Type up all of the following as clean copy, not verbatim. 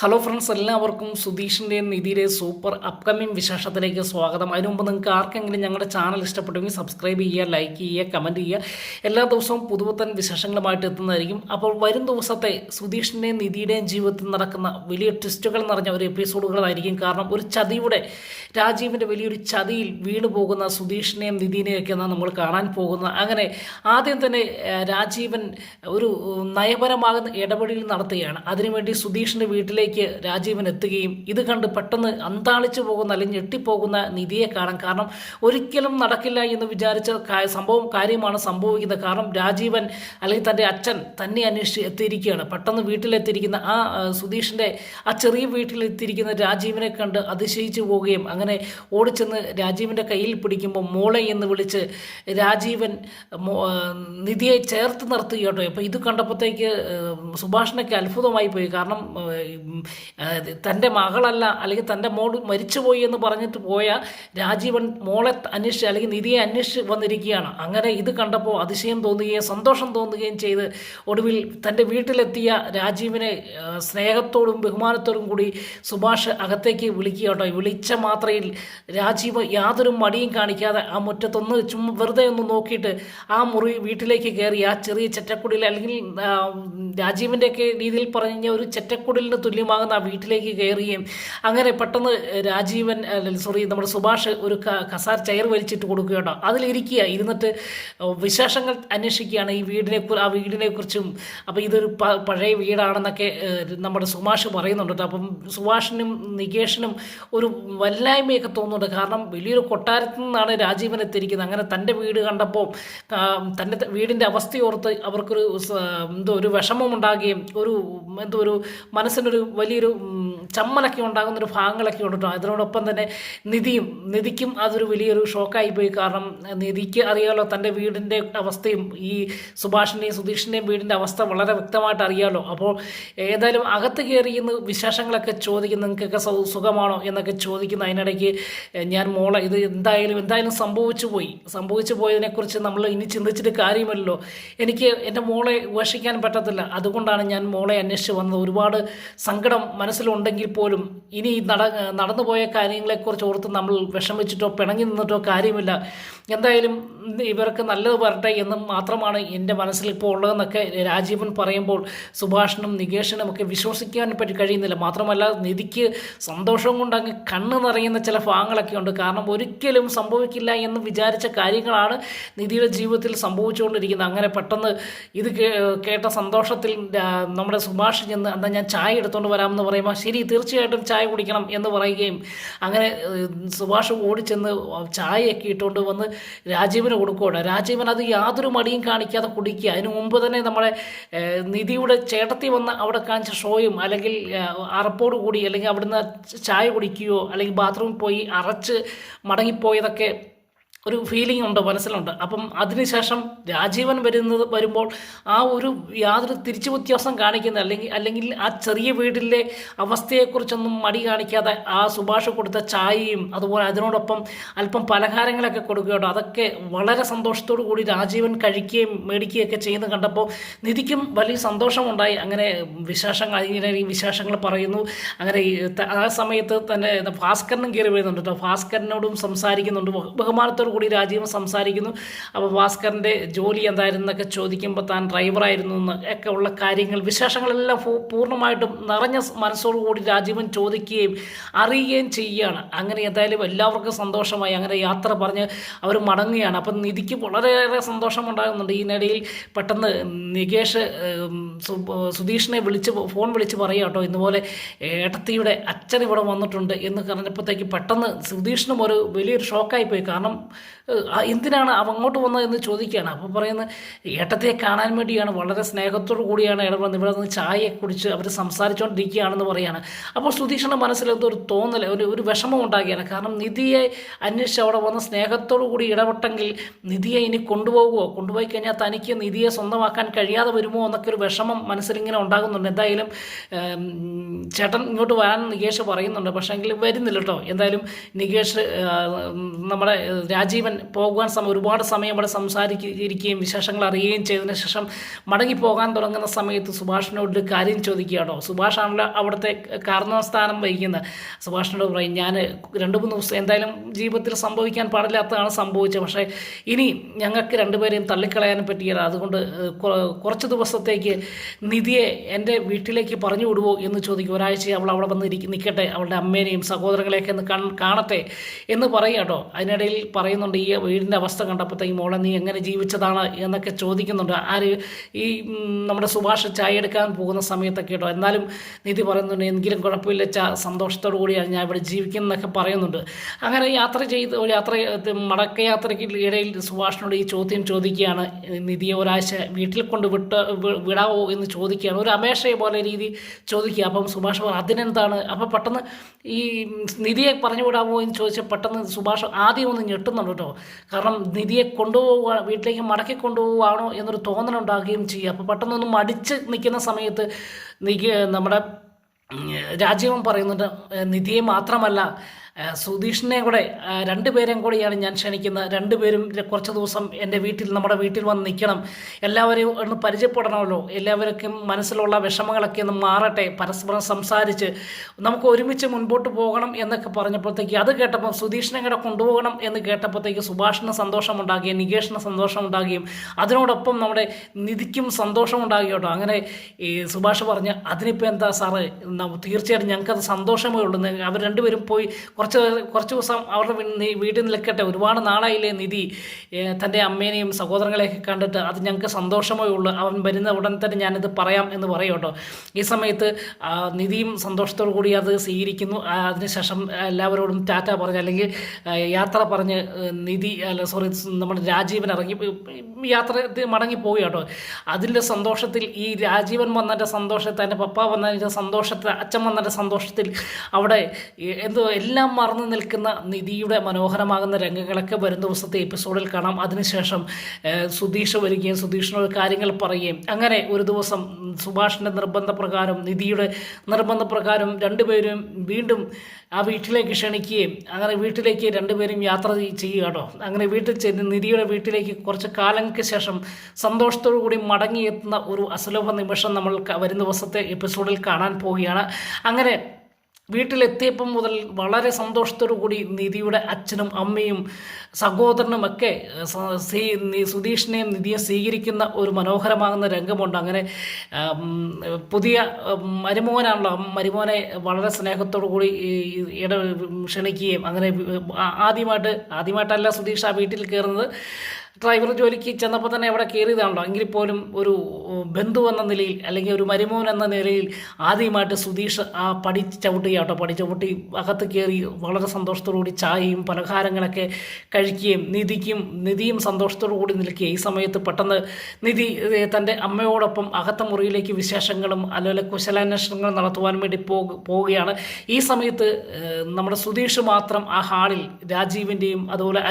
Hello friends, എല്ലാവർക്കും സുധീഷിൻ്റെയും നിധിയുടെയും super upcoming വിശേഷത്തിലേക്ക് സ്വാഗതം. അതിനു മുമ്പ് നിങ്ങൾക്ക് ആർക്കെങ്കിലും ഞങ്ങളുടെ ചാനൽ ഇഷ്ടപ്പെട്ടെങ്കിൽ സബ്സ്ക്രൈബ് ചെയ്യുക, ലൈക്ക് ചെയ്യുക, കമൻറ്റ് ചെയ്യുക. എല്ലാ ദിവസവും പുതുപുത്തൻ വിശേഷങ്ങളുമായിട്ട് എത്തുന്നതായിരിക്കും. അപ്പോൾ വരും ദിവസത്തെ സുധീഷിൻ്റെയും നിധിയുടെയും ജീവിതത്തിൽ നടക്കുന്ന വലിയ ട്വിസ്റ്റുകൾ നിറഞ്ഞ ഒരു എപ്പിസോഡുകളായിരിക്കും. കാരണം ഒരു ചതിയുടെ രാജീവിൻ്റെ വലിയൊരു ചതിയിൽ വീണു പോകുന്ന സുധീഷിനെയും നിധിനെയൊക്കെയാണ് നമ്മൾ കാണാൻ പോകുന്നത്. അങ്ങനെ ആദ്യം തന്നെ രാജീവൻ ഒരു നയപരമാകുന്ന ഇടപെടൽ നടത്തുകയാണ്. അതിനുവേണ്ടി സുധീഷിൻ്റെ വീട്ടിലേക്ക് രാജീവൻ എത്തുകയും ഇത് കണ്ട് പെട്ടെന്ന് അന്താളിച്ചു പോകുന്ന അല്ലെങ്കിൽ ഞെട്ടിപ്പോകുന്ന നിധിയെ കാണാം. കാരണം ഒരിക്കലും നടക്കില്ല എന്ന് വിചാരിച്ച കാര്യമാണ് സംഭവിക്കുന്നത്. കാരണം രാജീവൻ അല്ലെങ്കിൽ തൻ്റെ അച്ഛൻ തന്നെ അന്വേഷിച്ച് എത്തിയിരിക്കുകയാണ്. പെട്ടെന്ന് വീട്ടിലെത്തിയിരിക്കുന്ന ആ സുധീഷിൻ്റെ ആ ചെറിയ വീട്ടിലെത്തിയിരിക്കുന്ന രാജീവിനെ കണ്ട് അതിശയിച്ചു പോവുകയും അങ്ങനെ ഓടിച്ചെന്ന് രാജീവിൻ്റെ കയ്യിൽ പിടിക്കുമ്പോൾ മോളെ എന്ന് വിളിച്ച് രാജീവൻ നിധിയെ ചേർത്ത് നിർത്തുക കേട്ടോ. അപ്പോൾ ഇത് കണ്ടപ്പോഴത്തേക്ക് സുഭാഷിനൊക്കെ അത്ഭുതമായി പോയി. കാരണം തൻ്റെ മകളല്ല അല്ലെങ്കിൽ തൻ്റെ മോൾ മരിച്ചുപോയി എന്ന് പറഞ്ഞിട്ട് പോയ രാജീവൻ മോളെ അന്വേഷിച്ച് അല്ലെങ്കിൽ നിധിയെ അന്വേഷിച്ച് വന്നിരിക്കുകയാണ്. അങ്ങനെ ഇത് കണ്ടപ്പോൾ അതിശയം തോന്നുകയും സന്തോഷം തോന്നുകയും ചെയ്ത് ഒടുവിൽ തൻ്റെ വീട്ടിലെത്തിയ രാജീവിനെ സ്നേഹത്തോടും ബഹുമാനത്തോടും കൂടി സുഭാഷ് അകത്തേക്ക് വിളിക്കുക കേട്ടോ. വിളിച്ച മാത്രയിൽ രാജീവ് യാതൊരു മടിയും കാണിക്കാതെ ആ മുറ്റത്തൊന്ന് വെറുതെ ഒന്ന് നോക്കിയിട്ട് ആ മുറി വീട്ടിലേക്ക് കയറി ആ ചെറിയ ചെറ്റക്കുടിൽ അല്ലെങ്കിൽ രാജീവിൻ്റെയൊക്കെ രീതിയിൽ പറഞ്ഞ ഒരു ചെറ്റക്കുടിലിന് തുല്യമാകുന്ന ആ വീട്ടിലേക്ക് കയറുകയും അങ്ങനെ പെട്ടെന്ന് രാജീവൻ നമ്മുടെ സുഭാഷ് ഒരു കസാര ചെയർ വലിച്ചിട്ട് കൊടുക്കുക കേട്ടോ. അതിലിരിക്കുക, ഇരുന്നിട്ട് വിശേഷങ്ങൾ അന്വേഷിക്കുകയാണ് ആ വീടിനെക്കുറിച്ചും. അപ്പോൾ ഇതൊരു പഴയ വീടാണെന്നൊക്കെ നമ്മുടെ സുഭാഷ് പറയുന്നുണ്ട് കേട്ടോ. അപ്പം സുഭാഷിനും നികേഷിനും ഒരു വല്ലായ്മയൊക്കെ തോന്നുന്നുണ്ട്. കാരണം വലിയൊരു കൊട്ടാരത്തിൽ നിന്നാണ് രാജീവൻ എത്തിയിരിക്കുന്നത്. അങ്ങനെ തൻ്റെ വീട് കണ്ടപ്പോൾ തൻ്റെ വീടിൻ്റെ അവസ്ഥയോർത്ത് അവർക്കൊരു ഒരു വിഷമമുണ്ടാകുകയും ഒരു മനസ്സിനൊരു വലിയൊരു ചമ്മലൊക്കെ ഉണ്ടാകുന്നൊരു ഭാഗങ്ങളൊക്കെ ഉണ്ട് കേട്ടോ. അതിനോടൊപ്പം തന്നെ നിധിക്കും അതൊരു വലിയൊരു ഷോക്കായി പോയി. കാരണം നിധിക്ക് അറിയാമല്ലോ തൻ്റെ വീടിൻ്റെ അവസ്ഥയും ഈ സുഭാഷിൻ്റെയും സുധീഷിൻ്റെയും വീടിൻ്റെ അവസ്ഥ വളരെ വ്യക്തമായിട്ട് അറിയാമല്ലോ. അപ്പോൾ ഏതായാലും അകത്ത് കയറിയെന്ന് വിശേഷങ്ങളൊക്കെ ചോദിക്കുന്ന നിങ്ങൾക്കൊക്കെ സുഖമാണോ എന്നൊക്കെ ചോദിക്കുന്ന അതിനിടയ്ക്ക് ഞാൻ മോളെ ഇത് എന്തായാലും സംഭവിച്ചു പോയതിനെക്കുറിച്ച് നമ്മൾ ഇനി ചിന്തിച്ചിട്ട് കാര്യമല്ലോ. എനിക്ക് എൻ്റെ മോളെ ഉപേക്ഷിക്കാൻ പറ്റത്തില്ല. അതുകൊണ്ടാണ് ഞാൻ മോളെ അന്വേഷിച്ച് വന്നത്. ഒരുപാട് സങ്കടം മനസ്സിലുണ്ടെങ്കിൽ പോലും ഇനി നടന്നുപോയ കാര്യങ്ങളെക്കുറിച്ച് ഓർത്ത് നമ്മൾ വിഷമിച്ചിട്ടോ പിണങ്ങി നിന്നിട്ടോ കാര്യമില്ല. എന്തായാലും ഇവർക്ക് നല്ലത് വരട്ടെ എന്ന് മാത്രമാണ് എൻ്റെ മനസ്സിൽ ഇപ്പോൾ ഉള്ളതെന്നൊക്കെ രാജീവൻ പറയുമ്പോൾ സുഭാഷിനും നികേഷിനും ഒക്കെ വിശ്വസിക്കാൻ കഴിയുന്നില്ല. മാത്രമല്ല നിധിക്ക് സന്തോഷം കൊണ്ട് അങ്ങ് കണ്ണ് നിറയുന്ന ചില ഭാഗങ്ങളൊക്കെ ഉണ്ട്. കാരണം ഒരിക്കലും സംഭവിക്കില്ല എന്ന് വിചാരിച്ച കാര്യങ്ങളാണ് നിധിയുടെ ജീവിതത്തിൽ സംഭവിച്ചുകൊണ്ടിരിക്കുന്നത്. അങ്ങനെ പെട്ടെന്ന് ഇത് കേട്ട സന്തോഷത്തിൽ നമ്മുടെ സുഭാഷ് ചെന്ന് എന്നാൽ ഞാൻ ചായ എടുത്തുകൊണ്ട് വരാമെന്ന് പറയുമ്പോൾ ശരി, തീർച്ചയായിട്ടും ചായ കുടിക്കണം എന്ന് പറയുകയും അങ്ങനെ സുഭാഷ് ഓടിച്ചെന്ന് ചായയൊക്കെ ഇട്ടുകൊണ്ട് വന്ന് രാജീവന് കൊടുക്കുകയാണ്. രാജീവൻ അത് യാതൊരു മടിയും കാണിക്കാതെ കുടിക്കുക. അതിനു മുമ്പ് തന്നെ നമ്മുടെ നിധിയുടെ ചേട്ടത്തി വന്ന് അവിടെ കാണിച്ച ഷോയും അല്ലെങ്കിൽ അറപ്പോട് കൂടി അല്ലെങ്കിൽ അവിടുന്ന് ചായ കുടിക്കുകയോ അല്ലെങ്കിൽ ബാത്റൂമിൽ പോയി അറച്ച് മടങ്ങിപ്പോയതൊക്കെ ഒരു ഫീലിംഗ് ഉണ്ട്, മനസ്സിലുണ്ട്. അപ്പം അതിനുശേഷം രാജീവൻ വരുമ്പോൾ ആ ഒരു യാതൊരു തിരിച്ചു വ്യത്യാസം കാണിക്കുന്ന അല്ലെങ്കിൽ ആ ചെറിയ വീട്ടിലെ അവസ്ഥയെക്കുറിച്ചൊന്നും മടി കാണിക്കാതെ ആ സുഭാഷ് കൊടുത്ത ചായയും അതുപോലെ അതിനോടൊപ്പം അല്പം പലഹാരങ്ങളൊക്കെ കൊടുക്കുകയോ അതൊക്കെ വളരെ സന്തോഷത്തോടു കൂടി രാജീവൻ കഴിക്കുകയും മേടിക്കുകയൊക്കെ ചെയ്യുന്നത് കണ്ടപ്പോൾ നിധിക്കും വലിയ സന്തോഷമുണ്ടായി. അങ്ങനെ ഈ വിശേഷങ്ങൾ പറയുന്നു. അങ്ങനെ ആ സമയത്ത് തന്നെ ഭാസ്കരനും കയറി വരുന്നുണ്ട് കേട്ടോ. ഭാസ്കരനോടും സംസാരിക്കുന്നുണ്ട്, ബഹുമാനത്തോട് കൂടി രാജീവൻ സംസാരിക്കുന്നു. അപ്പോൾ ഭാസ്കറിൻ്റെ ജോലി എന്തായിരുന്നൊക്കെ ചോദിക്കുമ്പോൾ താൻ ഡ്രൈവറായിരുന്നു എന്നൊക്കെ ഉള്ള കാര്യങ്ങൾ വിശേഷങ്ങളെല്ലാം പൂർണ്ണമായിട്ടും നിറഞ്ഞ മനസ്സോടുകൂടി രാജീവൻ ചോദിക്കുകയും അറിയുകയും ചെയ്യുകയാണ്. അങ്ങനെ എന്തായാലും എല്ലാവർക്കും സന്തോഷമായി. അങ്ങനെ യാത്ര പറഞ്ഞ് അവർ മടങ്ങുകയാണ്. അപ്പം നിധിക്ക് വളരെയേറെ സന്തോഷമുണ്ടാകുന്നുണ്ട്. ഇതിനിടയിൽ പെട്ടെന്ന് നികേഷ് സുധീഷിനെ ഫോൺ വിളിച്ച് പറയുക കേട്ടോ, ഇന്നുപോലെ ഏട്ടത്തിയുടെ അച്ഛൻ ഇവിടെ വന്നിട്ടുണ്ട് എന്ന് പറഞ്ഞപ്പോഴത്തേക്ക് പെട്ടെന്ന് സുധീഷിനും ഒരു വലിയൊരു ഷോക്കായിപ്പോയി. കാരണം എന്തിനാണ് അങ്ങോട്ട് വന്നതെന്ന് ചോദിക്കുകയാണ്. അപ്പോൾ പറയുന്നത് ഏട്ടത്തെ കാണാൻ വേണ്ടിയാണ്, വളരെ സ്നേഹത്തോടു കൂടിയാണ് ഇടപെടുന്നത്. ഇവിടെ നിന്ന് ചായയെ കുറിച്ച് അവർ സംസാരിച്ചുകൊണ്ടിരിക്കുകയാണെന്ന് പറയുകയാണ്. അപ്പോൾ സുധീഷിൻ്റെ മനസ്സിലെന്തൊരു തോന്നൽ, ഒരു വിഷമം ഉണ്ടാകുകയാണ്. കാരണം നിധിയെ അന്വേഷിച്ച് അവിടെ വന്ന് സ്നേഹത്തോടു കൂടി ഇടപെട്ടെങ്കിൽ നിധിയെ ഇനി കൊണ്ടുപോയി കഴിഞ്ഞാൽ തനിക്ക് നിധിയെ സ്വന്തമാക്കാൻ കഴിയാതെ വരുമോ എന്നൊക്കെ ഒരു വിഷമം മനസ്സിലിങ്ങനെ ഉണ്ടാകുന്നുണ്ട്. എന്തായാലും ചേട്ടൻ ഇങ്ങോട്ട് വരാൻ നികേഷ് പറയുന്നുണ്ട്, പക്ഷേ എങ്കിലും വരുന്നില്ല കേട്ടോ. എന്തായാലും നികേഷ് നമ്മുടെ രാജീവൻ പോകുവാൻ ഒരുപാട് സമയം അവിടെ സംസാരിക്കുകയും വിശേഷങ്ങൾ അറിയുകയും ചെയ്തതിന് ശേഷം മടങ്ങിപ്പോകാൻ തുടങ്ങുന്ന സമയത്ത് സുഭാഷിനോട് ഒരു കാര്യം ചോദിക്കുകയാണോ. സുഭാഷാണല്ലോ അവിടുത്തെ കാരണസ്ഥാനം വഹിക്കുന്നത്. സുഭാഷിനോട് പറയും, ഞാൻ 2-3 ദിവസം എന്തായാലും ജീവിതത്തിൽ സംഭവിക്കാൻ പാടില്ലാത്തതാണ് സംഭവിച്ചത്, പക്ഷേ ഇനി ഞങ്ങൾക്ക് രണ്ടുപേരെയും തള്ളിക്കളയാനും പറ്റിയില്ല, അതുകൊണ്ട് കുറച്ച് ദിവസത്തേക്ക് നിധിയെ എൻ്റെ വീട്ടിലേക്ക് പറഞ്ഞു വിടുവോ എന്ന് ചോദിക്കും. ഒരാഴ്ച അവൾ അവിടെ വന്ന് നിൽക്കട്ടെ, അവളുടെ അമ്മേനെയും സഹോദരങ്ങളെയൊക്കെ ഒന്ന് കാണട്ടെ എന്ന് പറയുക കേട്ടോ. അതിനിടയിൽ പറയുന്നുണ്ട്, ഈ വീടിൻ്റെ അവസ്ഥ കണ്ടപ്പോഴത്തേക്കും മോളെ നീ എങ്ങനെ ജീവിച്ചതാണ് എന്നൊക്കെ ചോദിക്കുന്നുണ്ട്. ആര് ഈ നമ്മുടെ സുഭാഷ് ചായ എടുക്കാൻ പോകുന്ന സമയത്തൊക്കെ കേട്ടോ. എന്നാലും നിധി പറയുന്നുണ്ട്, എങ്കിലും കുഴപ്പമില്ല സന്തോഷത്തോടു കൂടിയാണ് ഞാൻ ഇവിടെ ജീവിക്കുന്നതൊക്കെ പറയുന്നുണ്ട്. അങ്ങനെ മടക്കയാത്രയ്ക്ക് ഇടയിൽ സുഭാഷിനോട് ഈ ചോദ്യം ചോദിക്കുകയാണ്, നിധിയെ ഒരാഴ്ച വീട്ടിൽ കൊണ്ട് വിടാവോ എന്ന് ചോദിക്കുകയാണ്. ഒരു അപേക്ഷയെ പോലെ രീതി ചോദിക്കുക. അപ്പം സുഭാഷ് അതിനെന്താണ്. അപ്പം പെട്ടെന്ന് ഈ നിധിയെ പറഞ്ഞു വിടാമോ എന്ന് ചോദിച്ചാൽ പെട്ടെന്ന് സുഭാഷ് ആദ്യം ഒന്ന് ഞെട്ടുന്നുണ്ട് കേട്ടോ. കാരണം നിധിയെ കൊണ്ടുപോവുക, വീട്ടിലേക്ക് മടക്കി കൊണ്ടുപോവുകയാണോ എന്നൊരു തോന്നലുണ്ടാകുകയും ചെയ്യുക. അപ്പോൾ പെട്ടെന്നൊന്ന് മടിച്ച് നിൽക്കുന്ന സമയത്ത് നമ്മുടെ രാജീവൻ പറയുന്നുണ്ട്, നിധിയെ മാത്രമല്ല സുധീഷിനെ കൂടെ, രണ്ടുപേരെയും കൂടെയാണ് ഞാൻ ക്ഷണിക്കുന്നത്. രണ്ടുപേരും കുറച്ച് ദിവസം എൻ്റെ നമ്മുടെ വീട്ടിൽ വന്ന് നിൽക്കണം, എല്ലാവരെയും ഒന്ന് പരിചയപ്പെടണമല്ലോ, എല്ലാവർക്കും മനസ്സിലുള്ള വിഷമങ്ങളൊക്കെ ഒന്ന് മാറട്ടെ, പരസ്പരം സംസാരിച്ച് നമുക്ക് ഒരുമിച്ച് മുൻപോട്ട് പോകണം എന്നൊക്കെ പറഞ്ഞപ്പോഴത്തേക്ക് അത് കേട്ടപ്പോൾ സുധീഷിനെ കൂടെ കൊണ്ടുപോകണം എന്ന് കേട്ടപ്പോഴത്തേക്ക് സുഭാഷിന് സന്തോഷമുണ്ടാകുകയും നികേഷിന് സന്തോഷമുണ്ടാകുകയും അതിനോടൊപ്പം നമ്മുടെ നിധിക്കും സന്തോഷമുണ്ടാകുകയും കേട്ടോ. അങ്ങനെ ഈ സുഭാഷ് പറഞ്ഞ്, അതിനിപ്പോൾ എന്താ സാറ്, തീർച്ചയായിട്ടും ഞങ്ങൾക്കത് സന്തോഷമേ ഉള്ളൂ, അവർ രണ്ടുപേരും പോയി കുറച്ച് ദിവസം അവരുടെ വീട്ടിൽ നിൽക്കട്ടെ, ഒരുപാട് നാളായില്ലേ നിധി തൻ്റെ അമ്മേനെയും സഹോദരങ്ങളെയൊക്കെ കണ്ടിട്ട്, അത് ഞങ്ങൾക്ക് സന്തോഷമേ ഉള്ളൂ, അവൻ വരുന്ന ഉടൻ തന്നെ ഞാനിത് പറയാം എന്ന് പറയും കേട്ടോ. ഈ സമയത്ത് നിധിയും സന്തോഷത്തോടു കൂടി അത് സ്വീകരിക്കുന്നു. അതിനുശേഷം എല്ലാവരോടും ടാറ്റ പറഞ്ഞ് അല്ലെങ്കിൽ യാത്ര പറഞ്ഞ് നമ്മുടെ രാജീവൻ ഇറങ്ങി യാത്ര മടങ്ങിപ്പോയി കേട്ടോ. അതിൻ്റെ സന്തോഷത്തിൽ ഈ രാജീവൻ വന്നതിൻ്റെ സന്തോഷത്തിൽ, എൻ്റെ പപ്പ വന്നതിൻ്റെ സന്തോഷത്തിൽ, അച്ഛൻ വന്നതിൻ്റെ സന്തോഷത്തിൽ അവിടെ എന്തോ എല്ലാം മറന്നു നിൽക്കുന്ന നിധിയുടെ മനോഹരമാകുന്ന രംഗങ്ങളൊക്കെ വരും ദിവസത്തെ എപ്പിസോഡിൽ കാണാം. അതിനുശേഷം സുധീഷ് വരികയും സുധീഷിനോട് കാര്യങ്ങൾ പറയുകയും അങ്ങനെ ഒരു ദിവസം സുഭാഷിൻ്റെ നിർബന്ധപ്രകാരം, നിധിയുടെ നിർബന്ധപ്രകാരം രണ്ടുപേരും വീണ്ടും ആ വീട്ടിലേക്ക് ക്ഷണിക്കുകയും അങ്ങനെ വീട്ടിലേക്ക് രണ്ടുപേരും യാത്ര ചെയ്യുക കേട്ടോ. അങ്ങനെ വീട്ടിൽ ചെന്ന് നിധിയുടെ വീട്ടിലേക്ക് കുറച്ച് കാലങ്ങൾക്ക് ശേഷം സന്തോഷത്തോടു കൂടി മടങ്ങിയെത്തുന്ന ഒരു അസുലഭ നിമിഷം നമ്മൾ വരും ദിവസത്തെ എപ്പിസോഡിൽ കാണാൻ പോവുകയാണ്. അങ്ങനെ വീട്ടിലെത്തിയപ്പം മുതൽ വളരെ സന്തോഷത്തോടു കൂടി നിധിയുടെ അച്ഛനും അമ്മയും സഹോദരനുമൊക്കെ സുധീഷിനെയും നിധിയെ സ്വീകരിക്കുന്ന ഒരു മനോഹരമാകുന്ന രംഗമുണ്ട്. അങ്ങനെ പുതിയ മരുമോനാണല്ലോ, മരുമോനെ വളരെ സ്നേഹത്തോടു കൂടി ക്ഷണിക്കുകയും അങ്ങനെ ആദ്യമായിട്ടല്ല സുധീഷ് ആ വീട്ടിൽ കയറുന്നത്, ഡ്രൈവർ ജോലിക്ക് ചെന്നപ്പോൾ തന്നെ അവിടെ കയറിയതാണല്ലോ. എങ്കിൽ പോലും ഒരു ബന്ധു എന്ന നിലയിൽ അല്ലെങ്കിൽ ഒരു മരുമോൻ എന്ന നിലയിൽ ആദ്യമായിട്ട് സുധീഷ് ആ പടി ചവിട്ടി അകത്ത് കയറി വളരെ സന്തോഷത്തോടുകൂടി ചായയും പലഹാരങ്ങളൊക്കെ കഴിക്കുകയും നിധിയും സന്തോഷത്തോടു കൂടി നിൽക്കുക. ഈ സമയത്ത് പെട്ടെന്ന് നിധി തൻ്റെ അമ്മയോടൊപ്പം അകത്ത മുറിയിലേക്ക് വിശേഷങ്ങളും അല്ലെങ്കിൽ കുശലാന്വേഷണങ്ങളും നടത്തുവാൻ വേണ്ടി പോവുകയാണ്. ഈ സമയത്ത് നമ്മുടെ സുധീഷ് മാത്രം ആ ഹാളിൽ രാജീവിൻ്റെയും അതുപോലെ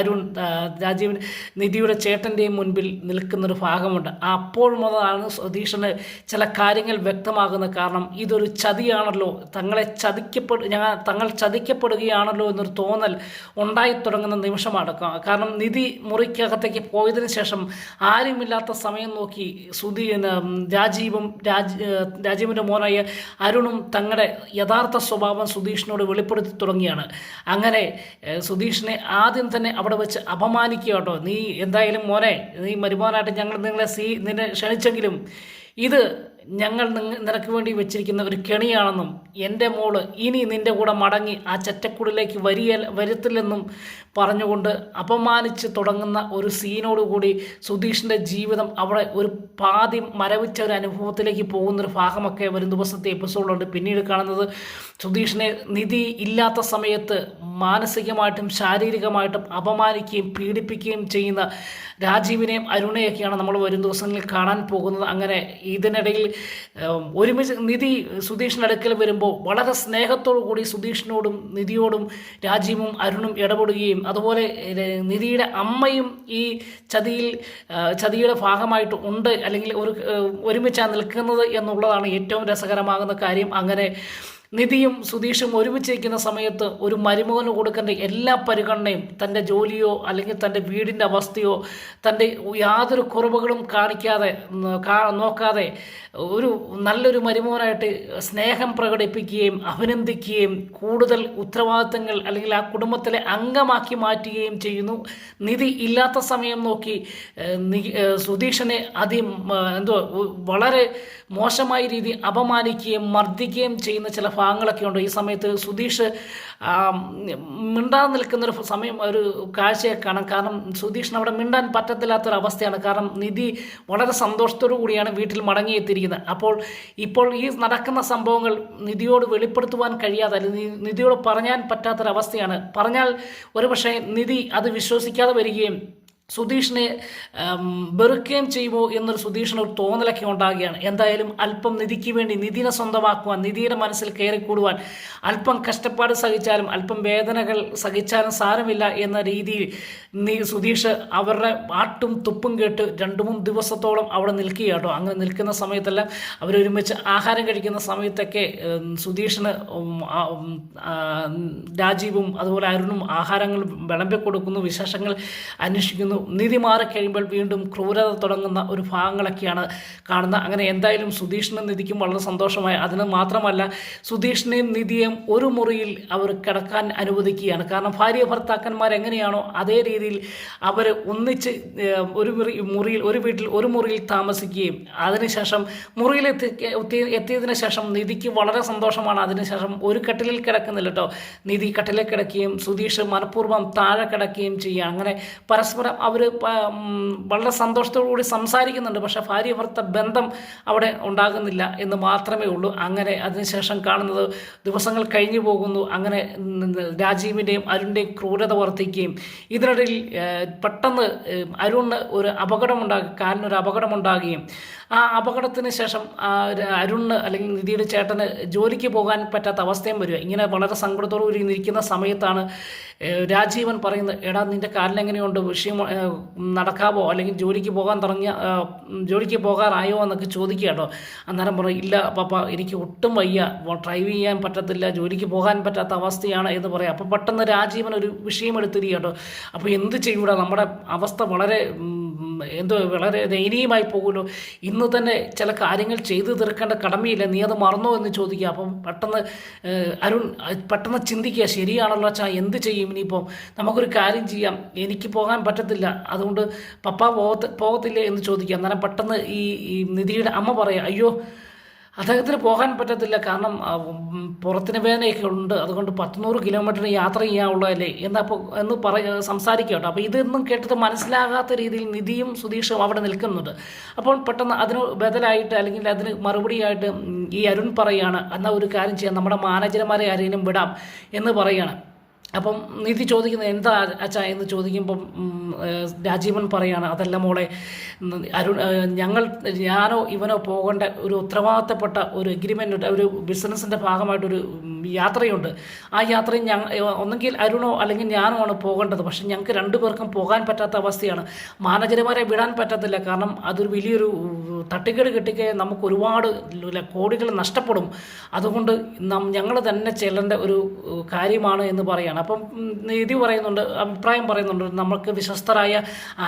രാജീവിൻ നിധിയുടെ ചേട്ടൻ്റെയും മുൻപിൽ നിൽക്കുന്നൊരു ഭാഗമുണ്ട്. അപ്പോൾ മുതലാണ് സുധീഷിന് ചില കാര്യങ്ങൾ വ്യക്തമാകുന്നത്. കാരണം ഇതൊരു ചതിയാണല്ലോ, തങ്ങൾ ചതിക്കപ്പെടുകയാണല്ലോ എന്നൊരു തോന്നൽ ഉണ്ടായി തുടങ്ങുന്ന നിമിഷമാണ്. കാരണം നിധി മുറിക്കകത്തേക്ക് പോയതിനു ശേഷം ആരുമില്ലാത്ത സമയം നോക്കി രാജീവിൻ്റെ മോനായ അരുണും തങ്ങളുടെ യഥാർത്ഥ സ്വഭാവം സുധീഷിനോട് വെളിപ്പെടുത്തി തുടങ്ങിയാണ്. അങ്ങനെ സുധീഷിനെ ആദ്യം തന്നെ അവിടെ വെച്ച് അപമാനിക്കുക കേട്ടോ. നീ എന്തായാലും മോനെ, നീ മരുമോനായിട്ട് ഞങ്ങൾ നിന്നെ ക്ഷണിച്ചെങ്കിലും ഇത് ഞങ്ങൾ നിനക്ക് വേണ്ടി വെച്ചിരിക്കുന്ന ഒരു കെണിയാണെന്നും എൻ്റെ മോള് ഇനി നിൻ്റെ കൂടെ മടങ്ങി ആ ചറ്റക്കുടിലേക്ക് വരത്തില്ലെന്നും പറഞ്ഞുകൊണ്ട് അപമാനിച്ച് തുടങ്ങുന്ന ഒരു സീനോടുകൂടി സുധീഷിൻ്റെ ജീവിതം അവിടെ ഒരു പാതി മരവിച്ച ഒരു അനുഭവത്തിലേക്ക് പോകുന്നൊരു ഭാഗമൊക്കെ വരും ദിവസത്തെ എപ്പിസോഡിലുണ്ട്. പിന്നീട് കാണുന്നത് സുധീഷിനെ നിധി ഇല്ലാത്ത സമയത്ത് മാനസികമായിട്ടും ശാരീരികമായിട്ടും അപമാനിക്കുകയും പീഡിപ്പിക്കുകയും ചെയ്യുന്ന രാജീവിനെയും അരുണയൊക്കെയാണ് നമ്മൾ വരും ദിവസങ്ങളിൽ കാണാൻ പോകുന്നത്. അങ്ങനെ ഇതിനിടയിൽ ഒരുമിച്ച് നിധി സുധീഷിൻ്റെ അടുക്കൽ വരുമ്പോൾ വളരെ സ്നേഹത്തോടു കൂടി സുധീഷിനോടും നിധിയോടും രാജീവും അരുണും ഇടപെടുകയും അതുപോലെ നിധിയുടെ അമ്മയും ഈ ചതിയുടെ ഭാഗമായിട്ട് ഉണ്ട്, അല്ലെങ്കിൽ ഒരുമിച്ചാണ് നിൽക്കുന്നത് എന്നുള്ളതാണ് ഏറ്റവും രസകരമാകുന്ന കാര്യം. അങ്ങനെ നിധിയും സുധീഷും ഒരുമിച്ചിരിക്കുന്ന സമയത്ത് ഒരു മരുമകന് കൊടുക്കേണ്ട എല്ലാ പരിഗണനയും തൻ്റെ ജോലിയോ അല്ലെങ്കിൽ തൻ്റെ വീടിൻ്റെ അവസ്ഥയോ തൻ്റെ യാതൊരു കുറവുകളും കാണിക്കാതെ നോക്കാതെ ഒരു നല്ലൊരു മരുമകനായിട്ട് സ്നേഹം പ്രകടിപ്പിക്കുകയും അഭിനന്ദിക്കുകയും കൂടുതൽ ഉത്തരവാദിത്തങ്ങൾ അല്ലെങ്കിൽ ആ കുടുംബത്തിലെ അംഗമാക്കി മാറ്റുകയും ചെയ്യുന്നു. നിധി ഇല്ലാത്ത സമയം നോക്കി സുധീഷിനെ വളരെ മോശമായ രീതി അപമാനിക്കുകയും മർദ്ദിക്കുകയും ചെയ്യുന്ന ചില ഭാഗങ്ങളൊക്കെ ഉണ്ട്. ഈ സമയത്ത് സുധീഷ് മിണ്ടാൻ നിൽക്കുന്നൊരു സമയം ഒരു കാഴ്ചയെ കാണാം. കാരണം സുധീഷിന് അവിടെ മിണ്ടാൻ പറ്റത്തില്ലാത്തൊരവസ്ഥയാണ്. കാരണം നിധി വളരെ സന്തോഷത്തോടു കൂടിയാണ് വീട്ടിൽ മടങ്ങിയെത്തിയിരിക്കുന്നത്. ഇപ്പോൾ ഈ നടക്കുന്ന സംഭവങ്ങൾ നിധിയോട് വെളിപ്പെടുത്തുവാൻ കഴിയാതെ അല്ലെങ്കിൽ നിധിയോട് പറയാൻ പറ്റാത്തൊരവസ്ഥയാണ്. പറഞ്ഞാൽ ഒരുപക്ഷെ നിധി അത് വിശ്വസിക്കാതെ വരികയും സുധീഷിനെ വെറുക്കുകയും ചെയ്യുമോ എന്നൊരു സുധീഷിന് ഒരു തോന്നലൊക്കെ ഉണ്ടാകുകയാണ്. എന്തായാലും അല്പം നിധിക്ക് വേണ്ടി നിധിനെ സ്വന്തമാക്കുവാൻ, നിധിയുടെ മനസ്സിൽ കയറിക്കൂടുവാൻ അല്പം കഷ്ടപ്പാട് സഹിച്ചാലും അല്പം വേദനകൾ സഹിച്ചാലും സാരമില്ല എന്ന രീതിയിൽ സുധീഷ് അവരുടെ ആട്ടും തുപ്പും കേട്ട് 2-3 ദിവസത്തോളം അവിടെ നിൽക്കുക കേട്ടോ. അങ്ങനെ നിൽക്കുന്ന സമയത്തെല്ലാം അവരൊരുമിച്ച് ആഹാരം കഴിക്കുന്ന സമയത്തൊക്കെ സുധീഷിന് രാജീവും അതുപോലെ അരുണും ആഹാരങ്ങൾ വിളമ്പി കൊടുക്കുന്നു, വിശേഷങ്ങൾ അന്വേഷിക്കുന്നു. നിധി മാറിക്കഴിയുമ്പോൾ വീണ്ടും ക്രൂരത തുടങ്ങുന്ന ഒരു ഭാഗങ്ങളൊക്കെയാണ് കാണുന്നത്. അങ്ങനെ എന്തായാലും സുധീഷിനും നിധിക്കും വളരെ സന്തോഷമായി. അതിന് മാത്രമല്ല സുധീഷിനെയും നിധിയെയും ഒരു മുറിയിൽ അവർ കിടക്കാൻ അനുവദിക്കുകയാണ്. കാരണം ഭാര്യ ഭർത്താക്കന്മാർ എങ്ങനെയാണോ അതേ രീതിയിൽ അവർ ഒന്നിച്ച് ഒരു വീട്ടിൽ ഒരു മുറിയിൽ താമസിക്കുകയും അതിനുശേഷം മുറിയിൽ എത്തിയതിനു ശേഷം നിധിക്ക് വളരെ സന്തോഷമാണ്. അതിനുശേഷം ഒരു കട്ടിലിൽ കിടക്കുന്നില്ല കേട്ടോ, നിധി കട്ടിലിൽ കിടക്കുകയും സുധീഷ് മനഃപൂർവ്വം താഴെ കിടക്കുകയും ചെയ്യുക. അങ്ങനെ പരസ്പരം അവർ വളരെ സന്തോഷത്തോടു കൂടി സംസാരിക്കുന്നുണ്ട്. പക്ഷേ ഭാര്യ ഭർത്ത ബന്ധം അവിടെ ഉണ്ടാകുന്നില്ല എന്ന് മാത്രമേ ഉള്ളൂ. അങ്ങനെ അതിനുശേഷം കാണുന്നത് ദിവസങ്ങൾ കഴിഞ്ഞു പോകുന്നു. അങ്ങനെ രാജീവിൻ്റെയും അരുണിൻ്റെയും ക്രൂരത വർദ്ധിക്കുകയും ഇതിനിടയിൽ പെട്ടെന്ന് അരുണിന് ഒരു കാലിനൊരു അപകടമുണ്ടാകുകയും ആ അപകടത്തിന് ശേഷം അരുണിന് അല്ലെങ്കിൽ നിധിയുടെ ചേട്ടന് ജോലിക്ക് പോകാൻ പറ്റാത്ത അവസ്ഥയും വരിക. ഇങ്ങനെ വളരെ സങ്കടത്തോടു കൂടി നിൽക്കുന്ന സമയത്താണ് രാജീവൻ പറയുന്നത്, എടാ നിൻ്റെ കാലിനെങ്ങനെയുണ്ട്, വിഷയം നടക്കാവോ അല്ലെങ്കിൽ ജോലിക്ക് പോകാറായോ എന്നൊക്കെ ചോദിക്കുക കേട്ടോ. അന്നേരം പറയും, ഇല്ല പപ്പ എനിക്ക് ഒട്ടും വയ്യ, ഡ്രൈവ് ചെയ്യാൻ പറ്റത്തില്ല, ജോലിക്ക് പോകാൻ പറ്റാത്ത അവസ്ഥയാണ് എന്ന് പറയാം. അപ്പോൾ പെട്ടെന്ന് രാജീവൻ ഒരു വിഷയം എടുത്തിരിക്കുക കേട്ടോ. അപ്പോൾ എന്ത് ചെയ്യൂടാ, നമ്മുടെ അവസ്ഥ വളരെ ദയനീയമായി പോകുമല്ലോ, ഇന്ന് തന്നെ ചില കാര്യങ്ങൾ ചെയ്തു തീർക്കേണ്ട കടമയില്ല, നീ അത് മറന്നോ എന്ന് ചോദിക്കുക. അപ്പം അരുൺ പെട്ടെന്ന് ചിന്തിക്കുക, ശരിയാണല്ലോ അച്ഛാ, എന്ത് ചെയ്യും ഇനിയിപ്പോൾ, നമുക്കൊരു കാര്യം ചെയ്യാം, എനിക്ക് പോകാൻ പറ്റത്തില്ല, അതുകൊണ്ട് പപ്പ പോകത്തില്ലേ എന്ന് ചോദിക്കുക. അന്നേരം പെട്ടെന്ന് ഈ നിധിയുടെ അമ്മ പറയാം, അയ്യോ അദ്ദേഹത്തിന് പോകാൻ പറ്റത്തില്ല, കാരണം പുറത്തിന് വേദനയൊക്കെ ഉണ്ട്, അതുകൊണ്ട് 100 കിലോമീറ്റർ യാത്ര ചെയ്യാനുള്ളതല്ലേ എന്ന് സംസാരിക്കുക കേട്ടോ. അപ്പോൾ ഇതൊന്നും കേട്ടിട്ട് മനസ്സിലാകാത്ത രീതിയിൽ നിധിയും സുധീഷും അവിടെ നിൽക്കുന്നുണ്ട്. അപ്പോൾ പെട്ടെന്ന് അതിന് ബദലായിട്ട് അല്ലെങ്കിൽ അതിന് മറുപടിയായിട്ട് ഈ അരുൺ പറയുകയാണ്, എന്നാൽ ഒരു കാര്യം ചെയ്യാം, നമ്മുടെ മാനേജർമാരെ ആരെയും വിടാം എന്ന് പറയുകയാണ്. അപ്പം നിധി ചോദിക്കുന്നത് എന്താ അച്ഛാ എന്ന് ചോദിക്കുമ്പം രാജീവൻ പറയാണ്, അതല്ല മോളെ, ഞാനോ ഇവനോ പോകേണ്ട ഒരു ഉത്തരവാദിത്തപ്പെട്ട ഒരു എഗ്രിമെൻ്റ്, ഒരു ബിസിനസ്സിൻ്റെ ഭാഗമായിട്ടൊരു യാത്രയുണ്ട്. ആ യാത്രയിൽ ഒന്നെങ്കിൽ അരുണോ അല്ലെങ്കിൽ ഞാനോ ആണ് പോകേണ്ടത്. പക്ഷെ ഞങ്ങൾക്ക് 2 പേർക്കും പോകാൻ പറ്റാത്ത അവസ്ഥയാണ്. മാനേജർമാരെ വിടാൻ പറ്റത്തില്ല, കാരണം അതൊരു വലിയൊരു തട്ടിക്കേട് കിട്ടിക്കഴിഞ്ഞാൽ നമുക്ക് ഒരുപാട് കോടികൾ നഷ്ടപ്പെടും. അതുകൊണ്ട് ഞങ്ങൾ തന്നെ ചെല്ലേണ്ട ഒരു കാര്യമാണ് എന്ന് പറയുകയാണ്. അപ്പം നിധി അഭിപ്രായം പറയുന്നുണ്ട്, നമുക്ക് വിശ്വസ്തരായ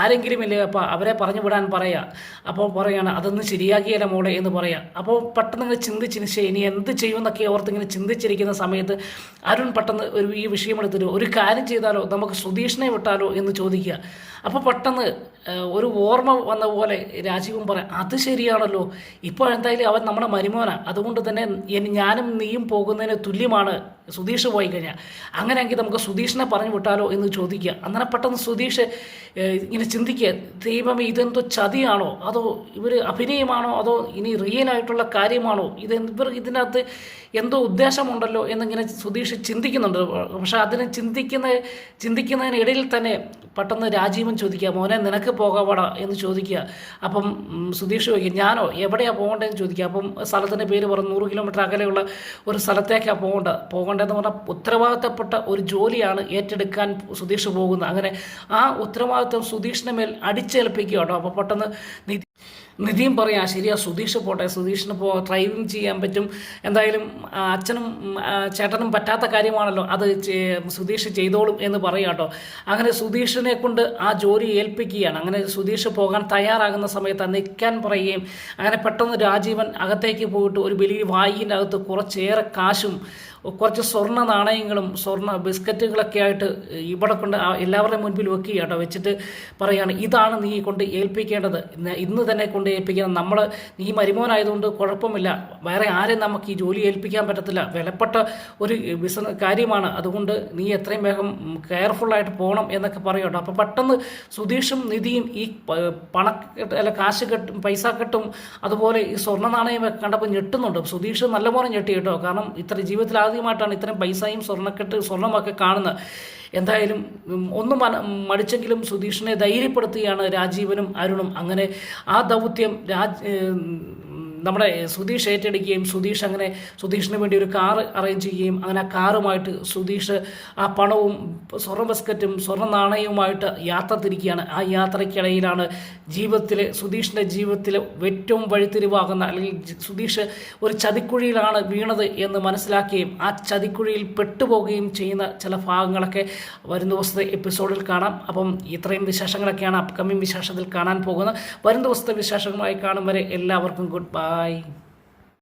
ആരെങ്കിലും ഇല്ലേ അപ്പോൾ അവരെ പറഞ്ഞു വിടാൻ പറയുക. അപ്പോൾ പറയുകയാണ്, അതൊന്നും ശരിയാക്കിയല്ല മോളെ എന്ന് പറയാം. അപ്പോൾ പെട്ടെന്ന് ഇങ്ങനെ ചിന്തിച്ച് ഇനി എന്ത് ചെയ്യുമെന്നൊക്കെ ഓർത്തിങ്ങനെ ചിന്തിച്ചിരിക്കുന്ന സമയത്ത് അരുൺ പെട്ടെന്ന് ഈ വിഷയം എടുത്തിട്ട്, ഒരു കാര്യം ചെയ്താലോ, നമുക്ക് സുധീഷിനെ വിട്ടാലോ എന്ന് ചോദിക്കുക. അപ്പോൾ പെട്ടെന്ന് ഒരു ഓർമ്മ വന്ന പോലെ രാജീവും പറയാം, അത് ശരിയാണല്ലോ, ഇപ്പോൾ എന്തായാലും അവൻ നമ്മുടെ മരുമോനാണ്, അതുകൊണ്ട് തന്നെ ഞാനും നീയും പോകുന്നതിന് തുല്യമാണ് സുധീഷ് പോയി കഴിഞ്ഞാൽ, അങ്ങനെയെങ്കിൽ നമുക്ക് സുധീഷിനെ പറഞ്ഞു വിട്ടാലോ എന്ന് ചോദിക്കുക. അങ്ങനെ പെട്ടെന്ന് സുധീഷ് ഇങ്ങനെ ചിന്തിക്കുക, ദൈവമേ ഇതെന്തോ ചതിയാണോ, അതോ ഇവർ അഭിനയമാണോ, അതോ ഇനി റിയലായിട്ടുള്ള കാര്യമാണോ, ഇതിനകത്ത് എന്തോ ഉദ്ദേശമുണ്ടല്ലോ എന്നിങ്ങനെ സുധീഷ് ചിന്തിക്കുന്നുണ്ട്. പക്ഷെ അതിന് ചിന്തിക്കുന്നതിനിടയിൽ തന്നെ പെട്ടെന്ന് രാജീവൻ ചോദിക്കുക, മോനെ നിനക്ക് പോകാവടാ എന്ന് ചോദിക്കുക. അപ്പം സുധീഷ് ചോദിക്കുക, ഞാനോ എവിടെയാണ് പോകേണ്ടതെന്ന് ചോദിക്കുക. അപ്പം സ്ഥലത്തിൻ്റെ പേര് പറഞ്ഞ് 100 കിലോമീറ്റർ അകലെയുള്ള ഒരു സ്ഥലത്തേക്കാണ് പോകേണ്ടതെന്ന് പറഞ്ഞാൽ ഉത്തരവാദിത്തപ്പെട്ട ഒരു ജോലിയാണ് ഏറ്റെടുക്കാൻ സുധീഷ് പോകുന്നത്. അങ്ങനെ ആ ഉത്തരവാദിത്തം സുധീഷിൻ്റെ മേൽ അടിച്ചേൽപ്പിക്കുക കേട്ടോ. അപ്പോൾ പെട്ടെന്ന് നിധിയും പറയാം ശരിയാ സുധീഷ് പോട്ടെ, സുധീഷിന് ഡ്രൈവിംഗ് ചെയ്യാൻ പറ്റും, എന്തായാലും അച്ഛനും ചേട്ടനും പറ്റാത്ത കാര്യമാണല്ലോ, അത് സുധീഷ് ചെയ്തോളും എന്ന് പറയാം കേട്ടോ. അങ്ങനെ സുധീഷിനെ കൊണ്ട് ആ ജോലി ഏൽപ്പിക്കുകയാണ്. അങ്ങനെ സുധീഷ് പോകാൻ തയ്യാറാകുന്ന സമയത്ത് നിൽക്കാൻ പറയുകയും അങ്ങനെ പെട്ടെന്ന് രാജീവൻ അകത്തേക്ക് പോയിട്ട് ഒരു വലിയ വായിൻ്റെ അകത്ത് കുറച്ചേറെ കാശും കുറച്ച് സ്വർണ്ണ നാണയങ്ങളും സ്വർണ്ണ ബിസ്ക്കറ്റുകളൊക്കെ ആയിട്ട് ഇവിടെ കൊണ്ട് എല്ലാവരുടെയും മുൻപിൽ വെക്കുക കേട്ടോ. വെച്ചിട്ട് പറയുകയാണ്, ഇതാണ് നീ കൊണ്ട് ഏൽപ്പിക്കേണ്ടത്, ഇന്ന് തന്നെ കൊണ്ട് ഏൽപ്പിക്കണം. നമ്മൾ നീ മരുമോനായതുകൊണ്ട് കുഴപ്പമില്ല, വേറെ ആരെയും നമുക്ക് ഈ ജോലി ഏൽപ്പിക്കാൻ പറ്റത്തില്ല, വിലപ്പെട്ട ഒരു കാര്യമാണ്, അതുകൊണ്ട് നീ എത്രയും വേഗം കെയർഫുള്ളായിട്ട് പോകണം എന്നൊക്കെ പറയും കേട്ടോ. അപ്പോൾ പെട്ടെന്ന് സുധീഷും നിധിയും ഈ കാശ് കെട്ടും പൈസ കെട്ടും അതുപോലെ ഈ സ്വർണ്ണ നാണയമൊക്കെ കണ്ടപ്പോൾ ഞെട്ടുന്നുണ്ട്. സുധീഷ് നല്ലപോലെ ഞെട്ടി കേട്ടോ. കാരണം ഇത്ര ജീവിതത്തിൽ ആദ്യമായിട്ടാണ് ഇത്രയും പൈസയും സ്വർണ്ണമൊക്കെ കാണുന്നത്. എന്തായാലും ഒന്നും മടിച്ചെങ്കിലും സുധീഷിനെ ധൈര്യപ്പെടുത്തുകയാണ് രാജീവനും അരുണും. അങ്ങനെ ആ ദൗത്യം നമ്മുടെ സുധീഷ് ഏറ്റെടുക്കുകയും സുധീഷിന് വേണ്ടി ഒരു കാറ് അറേഞ്ച് ചെയ്യുകയും അങ്ങനെ ആ കാറുമായിട്ട് സുധീഷ് ആ പണവും സ്വർണ്ണ ബിസ്ക്കറ്റും സ്വർണ്ണ നാണയവുമായിട്ട് യാത്ര തിരിക്കുകയാണ്. ആ യാത്രയ്ക്കിടയിലാണ് സുധീഷിൻ്റെ ജീവിതത്തിലെ ഏറ്റവും വഴിത്തിരിവാകുന്ന, അല്ലെങ്കിൽ സുധീഷ് ഒരു ചതിക്കുഴിയിലാണ് വീണത് എന്ന് മനസ്സിലാക്കുകയും ആ ചതിക്കുഴിയിൽ പെട്ടുപോകുകയും ചെയ്യുന്ന ചില ഭാഗങ്ങളൊക്കെ വരും ദിവസത്തെ എപ്പിസോഡിൽ കാണാം. അപ്പം ഇത്രയും വിശേഷങ്ങളൊക്കെയാണ് അപ്കമിങ് വിശേഷത്തിൽ കാണാൻ പോകുന്നത്. വരും ദിവസത്തെ വിശേഷങ്ങളുമായി കാണും വരെ എല്ലാവർക്കും ഗുഡ് ബൈ.